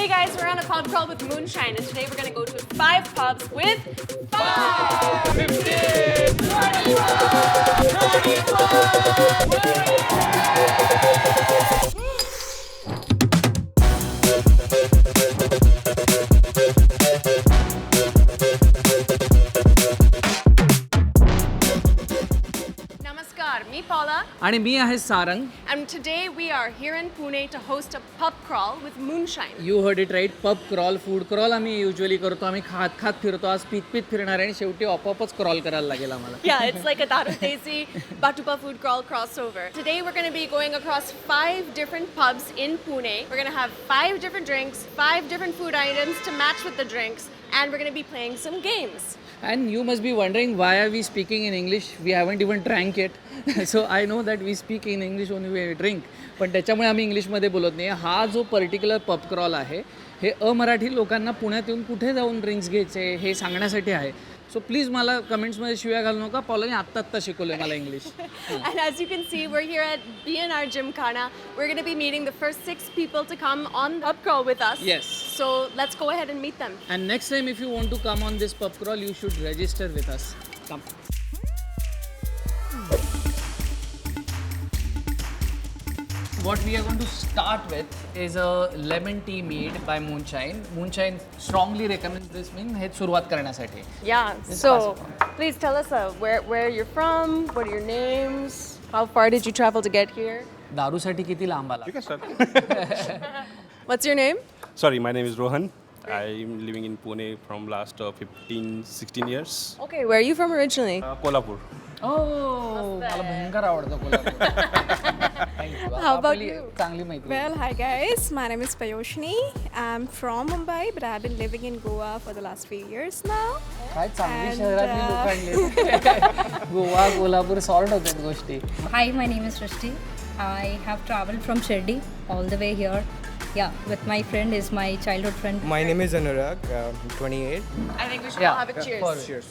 Hey guys, we're on a pub crawl with Moonshine, and today we're gonna go to 5 pubs with 5 15 Namaskar, me Paula, आणि मी आहे Sarang. and today we are here in Pune to host a pub crawl with Moonshine. You heard it right. Pub crawl, food crawl आम्ही usually करतो. आम्ही खात खात फिरतो. आज पीत पीत फिरणार आहे आणि शेवटी आपोआपच क्रॉल करायला लागेल आम्हाला. Yeah, it's like a Daru Desi Batupa food crawl crossover. Today we're going to be going across 5 different pubs in Pune. We're going to have 5 different drinks, 5 different food items to match with the drinks, and we're going to be playing some games. And you must be wondering why are we speaking in English? We haven't even drank yet. So I know that we speak in English only when we drink. पण त्याच्यामुळे आम्ही इंग्लिशमध्ये बोलत नाही. हा जो particular pub crawl आहे हे अमराठी लोकांना पुण्यात येऊन कुठे जाऊन ड्रिंक्स घ्यायचे हे सांगण्यासाठी आहे. सो प्लीज मला कमेंट्समध्ये शिव्या घालू नका. पॉलाने आत्ता शिकवलं मला English. And as you can see, we're here at BNR Gymkhana. We're going to be meeting the first 6 people to come on the pub crawl with us. Yes. So let's go ahead and meet them. And next time if you want to come on this pub crawl, you should register with us. Come. What we are going to start with is a lemon tea made by Moonshine. Moonshine strongly recommends this mean हे सुरुवात करण्यासाठी. Yeah, so please tell us where you're from, what are your names, how far did you travel to get here? दारूसाठी किती लांब आला? You can start. What's your name? Sorry, my name is Rohan. I'm living in Pune from last 15-16 years. Okay, where are you from originally? Kolhapur. मला भयंकर आवडतं Kolhapur. How about you? चांगली माहिती. Well, hi guys. My name is Payoshni. I'm from Mumbai, but I've been living in Goa for the last few years now. काय चांगली And, शहरातली लोक आणली. गोवा कोल्हापूर सॉल्ट होतात गोष्टी. Hi, my name is Srishti. I have traveled from Shirdi all the way here. Yeah, with my friend is my childhood friend. My name is Anurag, 28. I think we should all have a cheers. Cheers.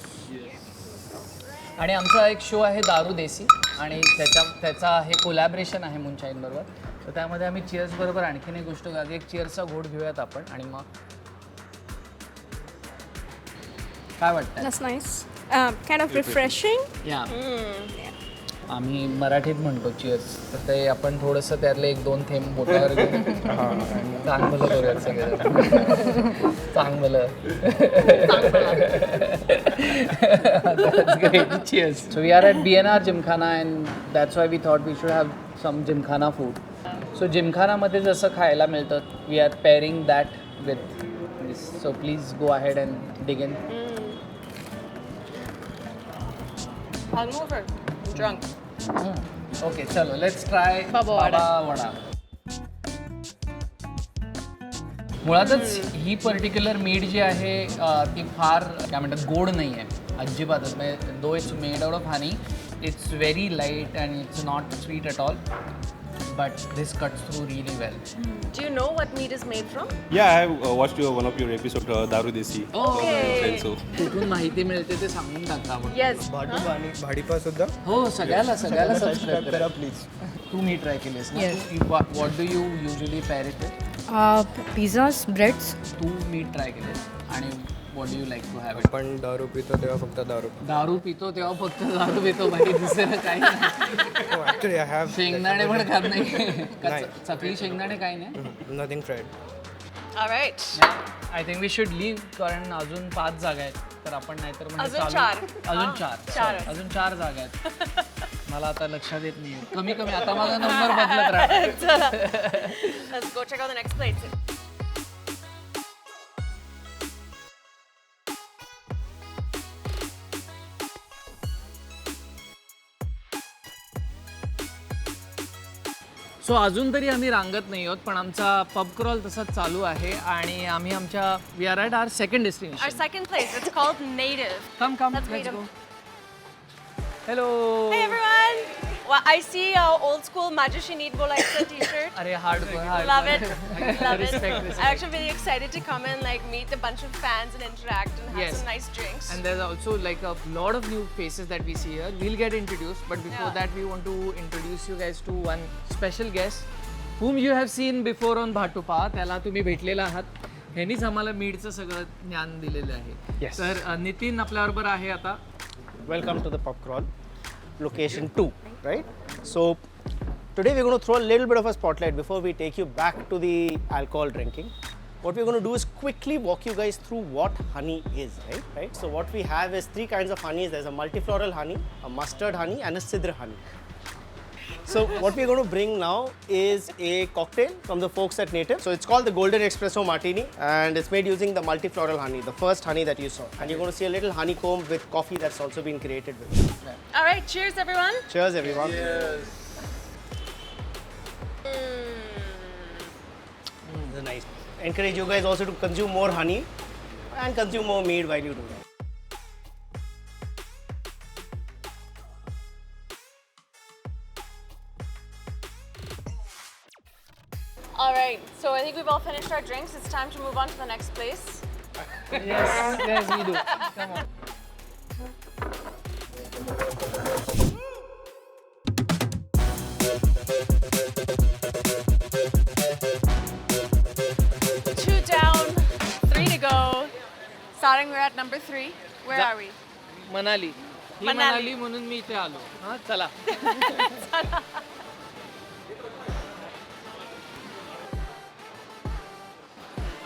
आणि आमचा एक show आहे दारू देसी आणि त्याचा हे collaboration आहे मुनशाईन बरोबर. तर त्यामध्ये आम्ही चिअर्स बरोबर आणखीन एक गोष्ट एक चिअर्सचा घोट घेऊयात आपण आणि मग काय वाटतं? That's nice. Kind of refreshing. या आम्ही मराठीत म्हणतो चिअर्स. तर ते आपण थोडंसं त्यातले 1-2 थेंब बोटावर घेऊन चांगलं करूयात सगळं. चांगलं. That's great. Cheers. So we are at BNR Gymkhana and that's why we thought we should have some Gymkhana food. So Gymkhana मध्ये जसं खायला मिळतं, we are pairing that with this. So please go ahead and dig in. Hungover. I'm drunk. Okay, चलो let's try Baba vada. मुळातच ही particular मीठ जी आहे ती फार काय म्हणतात गोड नाही आहे अजिबातच. म्हणजे दो it's made out of honey, it's very light and it's not sweet at all, but this cuts through really well. Do you know what meat is made from? Yeah, I have watched one of your episode, Daru Desi. Okay. So कुठून माहिती मिळते ते सांगून टाका आपण. Yes. भाडू आणि भाडीपा सुद्धा हो सगळ्याला सबस्क्राईब करा प्लीज. तू मी ट्राय केलीस ना. Yes. What do you usually pair it with? Pizzas, breads. तू मीठ ट्राय केलीस आणि what do you like to have it? आपण दारू पितो तेव्हा फक्त दारू. दारू पितो तेव्हा फक्त दारू पितो, बाकी दुसरं काही नाही. ॲक्च्युली आय हॅव शेंगदाणे पण खात नाही. चकली शेंगदाणे काही नाही. Nothing fried. All right. I think we should leave, कारण अजून 5 जागा आहेत. तर आपण नाहीतर म्हणजे अजून चालू- 4. अजून हां, 4 4. अजून 4 जागा आहेत. मला आता लक्षात येत नाही. कमी आता माझा नंबर बदलत राहतो. Let's go check out the next place. सो अजून तरी आम्ही रांगत नाही आहोत, पण आमचा पब क्रॉल तसाच चालू आहे आणि आम्ही आमच्या we are at our second Our destination. second place, it's called Native. Come Let's meet let's him. Go. Hello. Hey everyone! Well, I see old school Majishi Need Bolaitsa t-shirt. अरे hard Love it. Love it. Respect. I'm actually really excited to come and like meet a bunch of fans and interact and have Yes. some nice drinks. And there's also like a lot of new faces that we see here. We'll get introduced, but before Yeah. that we want to introduce you guys to one special guest whom you have seen before on भाटुपा, त्याला तुम्ही भेटलेला आहात. ह्यांनीच आम्हाला मीडचं सगळं ज्ञान दिलेलं आहे. Yes. तर नितीन आपल्याबरोबर आहे आता. Welcome to the pub crawl, location 2, right? So today we're going to throw a little bit of a spotlight before we take you back to the alcohol drinking. What we're going to do is quickly walk you guys through what honey is, right? So what we have is 3 kinds of honeys. There's a multifloral honey, a mustard honey, and a sidr honey. So what we're going to bring now is a cocktail from the folks at Native. So it's called the Golden Espresso Martini, and it's made using the multifloral honey, the first honey that you saw. And you're going to see a little honeycomb with coffee that's also been created with it. All right, cheers, everyone. Cheers, everyone. This is nice. Encourage you guys also to consume more honey and consume more mead while you do that. All right, so I think we've all finished our drinks. It's time to move on to the next place. Yes, we do. Come on. Two down, 3 to go. Starting, we're at number 3. Where are we? Manali. ही मनाली. मनाली म्हणून मी इथे आलो. हां चला.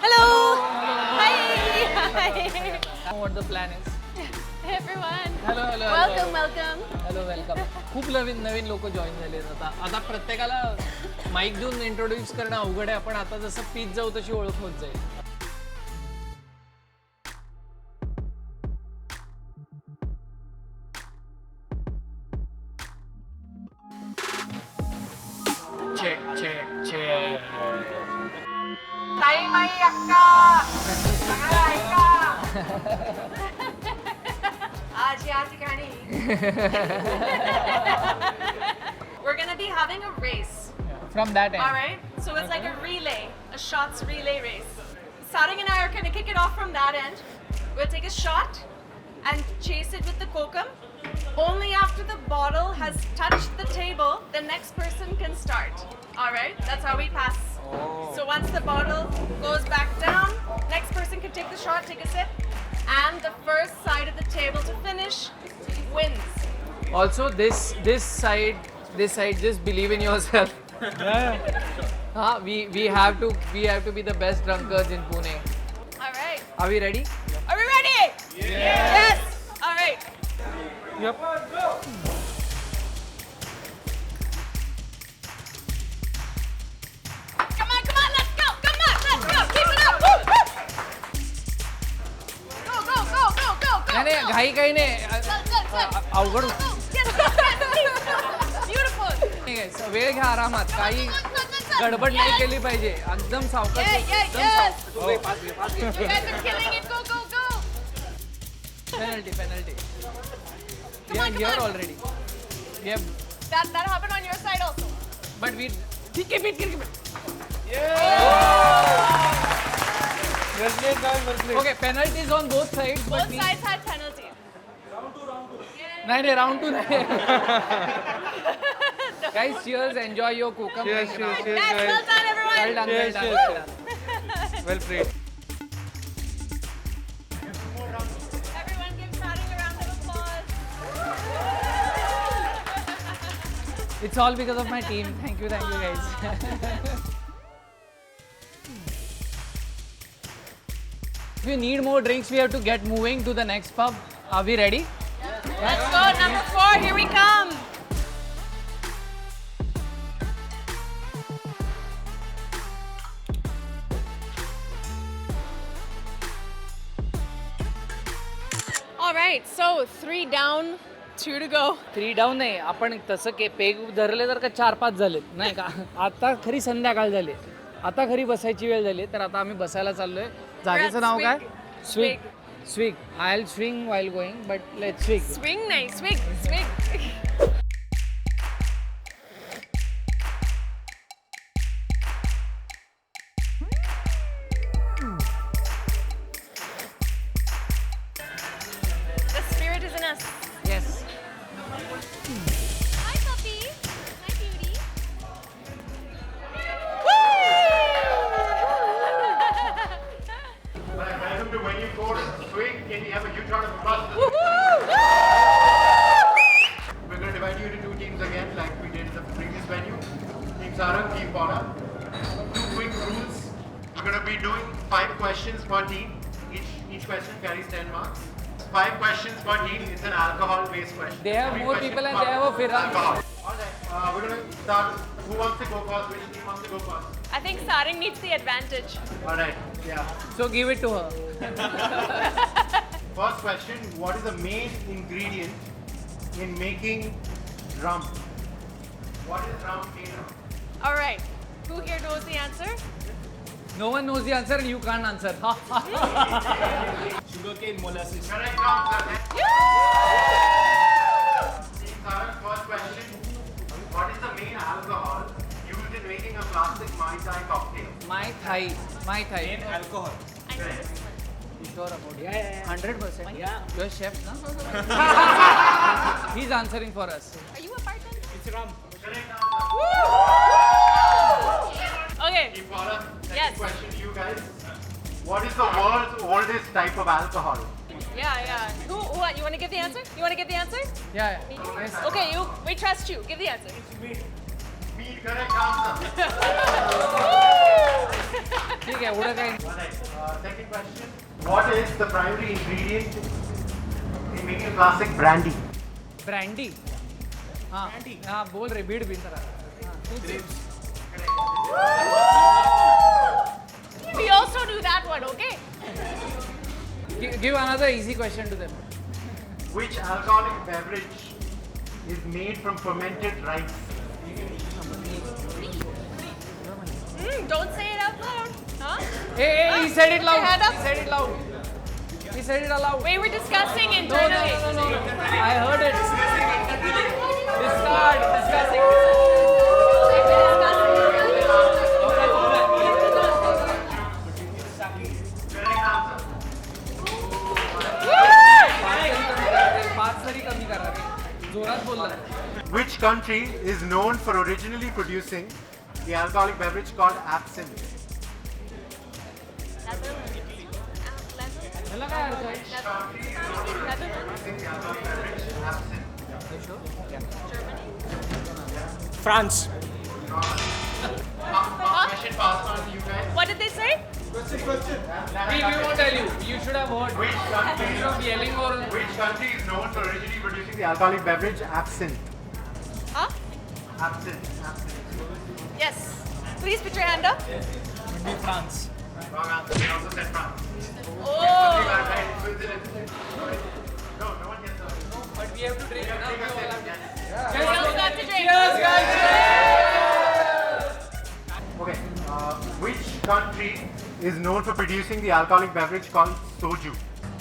Hello. Hi. What the plan is? Hey, everyone. Hello. Welcome, welcome. Hello welcome. खूप नवीन लोक join झाले आता प्रत्येकाला mike देऊन इंट्रोड्यूस करणं अवघड आहे. आपण आता जसं पीत जाऊ तशी ओळख होत जाईल. चेक आज या ठिकाणी we're gonna be having a race. From that All right, so it's like a relay, a shots relay race. Saring and I are going to kick it off from that end. We'll take a shot and chase it with the kokum. Only after the bottle has touched the table, the next person can start. All right, that's how we pass. So once the bottle goes back down, next person can take the shot, take a sip, and the first side of the table to finish wins. Also this side just believe in yourself. We have to be the best drunkards in Pune. All right, Are we ready? are we ready? Yes. All right. Yep. Come on, let's go! Come on, let's go! Keep it up! Woo, woo. Go! नाही घाई काही नाही. Good. अवघड Beautiful. नाही. वेळ घ्या आरामात. काही गडबड नाही केली पाहिजे. एकदम सावकाश. Yes. You guys are killing it. Go. Penalty. We Come are on. here already. We have, That happened on your side also. but we. Keep it. Okay, penalties on both sides. but Both we- sides had penalties. नाही round 2 नाही. Guys, cheers. Enjoy your kokum. Cheers, Yes, well done, everyone. Well done. Well played. Everyone give Saring a round of applause. It's all because of my team. Thank you guys. If you need more drinks, we have to get moving to the next pub. Are we ready? Let's go, number 4, here we come. All right, so 3 down, 2 to go. 3 down नाही. आपण तसं peg धरले तर का 4-5 झालेत नाही का. आता खरी संध्याकाळ झाली. आता खरी बसायची वेळ झाली. तर आता आम्ही बसायला चाललोय. जागेचं नाव काय? Swig. I'll swing while going, but let's swig. Swing, nahi, swig. The spirit is in us. Yes. Hi, puppy. Hi, beauty. Sarang, Team Paula. 2 quick rules. We're going to be doing 5 questions per team. Each question carries 10 marks. 5 questions per team. It's an alcohol-based question. They have 3 more questions people and per they have a Firan. alcohol. Alright, we're going to start. Who wants to go first? Which team wants to go first? I think Sarang needs the advantage. Alright, yeah. So give it to her. First question, what is the main ingredient in making rum? What is rum made of? All right. Who here knows the answer? No one knows the answer and you can't answer. Sugarcane molasses. Correct answer. Team Sarang, first question. What is the main alcohol used in making a classic Mai Tai cocktail? My thigh. Main alcohol. You sure about it? Yeah. 100%. Yeah. You're a chef, no? He's answering for us. Are you a bartender? It's rum. Correct answer. Okay. Team Paula, second Yes. question to you guys. What is the world's oldest type of alcohol? Yeah. Who? What? You want to give the answer? You want to give the answer? Yeah. Yes. Okay. We trust you. Give the answer. Mead, correct answer. ठीक है उड़ा का Alright, second question. What is the primary ingredient in making a classic brandy? Brandy हाँ हाँ बोल रहे Bir been तरह We also do that one. Okay. Give another easy question to them. Which alcoholic beverage is made from fermented rice? Don't say it out loud. Huh? Hey, he said it loud. Hand up. He said it loud. He said it aloud. We were discussing No. internally. I heard it. Discussing. Correct answer. बात सारी कमी कर रहा है जोरात बोल रहा है Which country is known for originally producing the alcoholic beverage called absinthe? लगा यार Producing the alcoholic beverage absinthe. France. Question passed on to you guys. What did they say? we won't tell you. You should have heard. Which country, Instead of yelling or which country is known for originally producing the alcoholic beverage absinthe? Huh? Absinthe. Yes. Please put your hand up. Would be France. Wrong answer. They also said France. Oh. Right, Switzerland. No one gets that. but we have to drink now. Take a sip. Yes. We also have to drink. Cheers, guys. Okay. Which country is known for producing the alcoholic beverage called soju?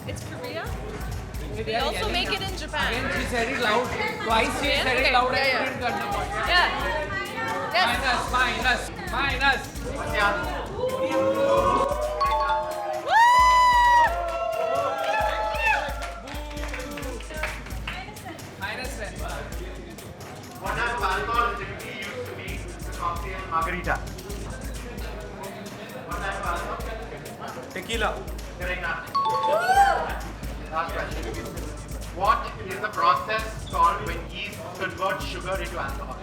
It's Korea. They We are also yelling make now. it in Japan. Again, she said it loud. Twice she said it loud and couldn't cut the point. Yeah. Yes. Minus. What's the answer? Minus 10. What type of alcohol is typically used to make the cocktail margarita? What type of alcohol? Tequila. Correct answer. Last question. What is the process called when yeast converts sugar into alcohol?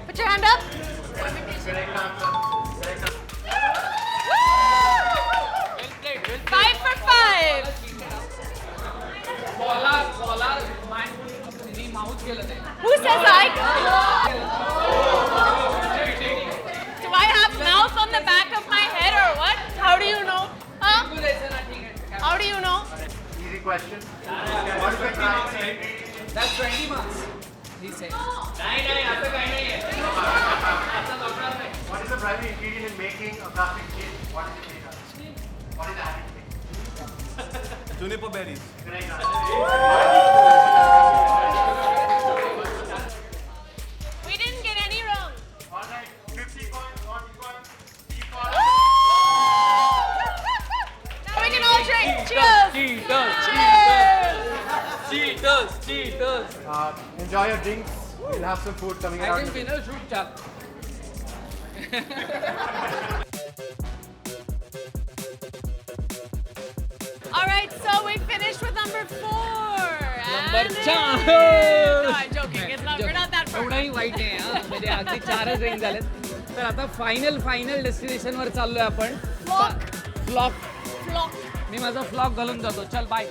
Put your hand up. Correct answer. Correct answer. 5 for 5. Polar, me mouth केलं ते. Who says I? Do I have mouth on the back of my head or what? How do you know? Huh? तू द्यायचं ना, ठीक आहे. हाँ। How do you know? Easy question. What is the primary ingredient? That's 20 marks. He said. नाही, असं काही नाहीये. What is the primary ingredient in making a classic gin? What is it made of? What is added to it? Juniper berries. Correct answer. We didn't get any wrong. Alright, 50 points, 40 points, 3 points. Now we can all drink. Cheaters. Enjoy your drinks. We'll have some food coming I around. can win a shoot chap. All right, so we finished with number 4. Number And chance. No, I'm joking. It's not. We're not that एवढंही वाईट नाही हा, म्हणजे अगदी 4च drink झालेत. तर आता final डेस्टिनेशनवर चाललोय आपण. फ्लॉक. मी माझा फ्लॉक घालून जातो. चल बाय.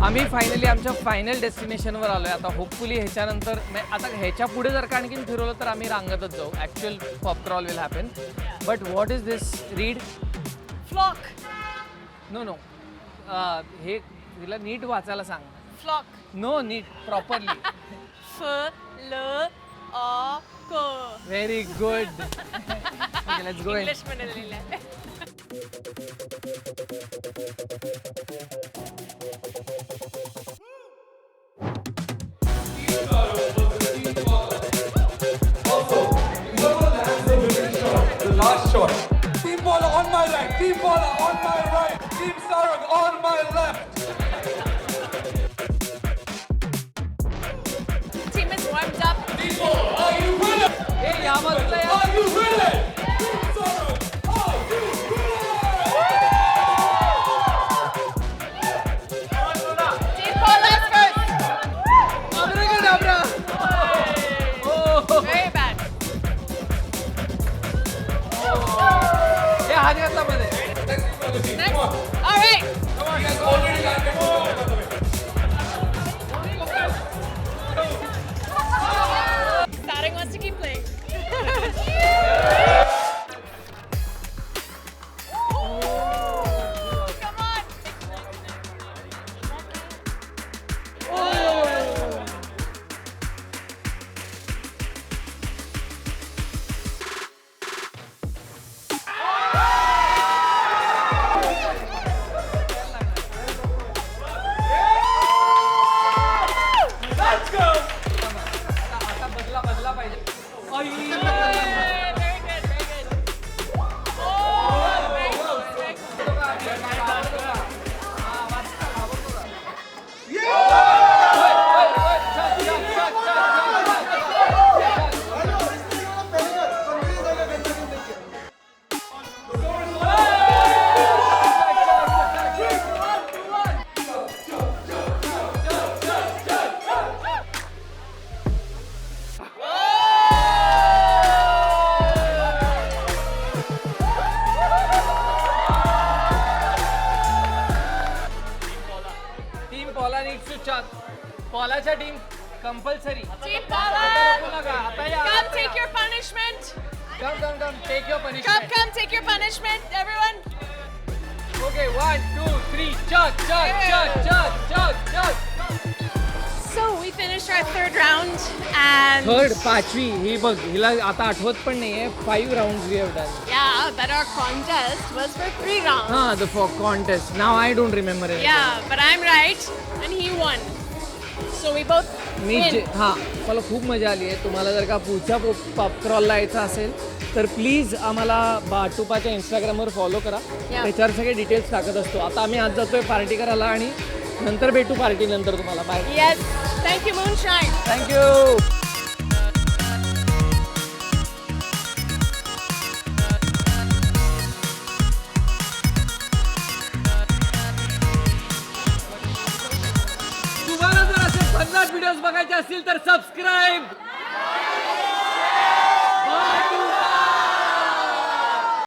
आम्ही फायनली आमच्या फायनल डेस्टिनेशनवर आलोय. आता होपफुली ह्याच्यानंतर आता ह्याच्या पुढे जर का आणखीन फिरवलं तर आम्ही रांगतच जाऊ. Actual pub crawl will happen. But what is this? Read. Flock. No हे तिला नीट वाचायला सांग. Flock. नो नीट properly. F-L-O-K. Very good. Let's go. English मध्ये लिहिलंय. Last shot. Team Paula on my right. Team Paula on my right. Team Sarang on my left. Team is warmed up. Team Paula, are you ready? हे या बाजूला या. Are you ready? Team Sarang, are you Team Paula is first. American आपला. Very bad. हे हात घातला मध्ये. Next. All right. already landed? Starring wants to keep playing. Come on. Let's go. आता बदला पाहिजे. Very good. Very good. Oh, very cool. Very cool. Team Paula needs to chuck. पॉलाच्या team compulsory. Team Paula. आता या. Come take your punishment. Come. Take your punishment. Come take your punishment, everyone. Okay, 1, 2, 3. Chug. So we finished our third round and third 5वी ही बघ हिला आता आठवत पण नाहीये. 5 rounds we have done. yeah, but our contest was for 3 rounds. हा the contest. नाव I don't remember it. Yeah, but I'm right and he won. So we both win. हां मला खूप मजा आली आहे. तुम्हाला जर का पुढच्या पब क्रॉलला यायचं असेल तर प्लीज आम्हाला बाटुपाच्या इंस्टाग्रामवर फॉलो करा. त्याच्यावर सगळे डिटेल्स टाकत असतो. आता आम्ही आज जातोय पार्टी करायला आणि नंतर भेटू पार्टी नंतर तुम्हाला. Bye. Yes. Thank you, Moonshine. Thank you. तुम्हाला जर असे 50 व्हिडिओज बघायचे असतील तर सबस्क्राईब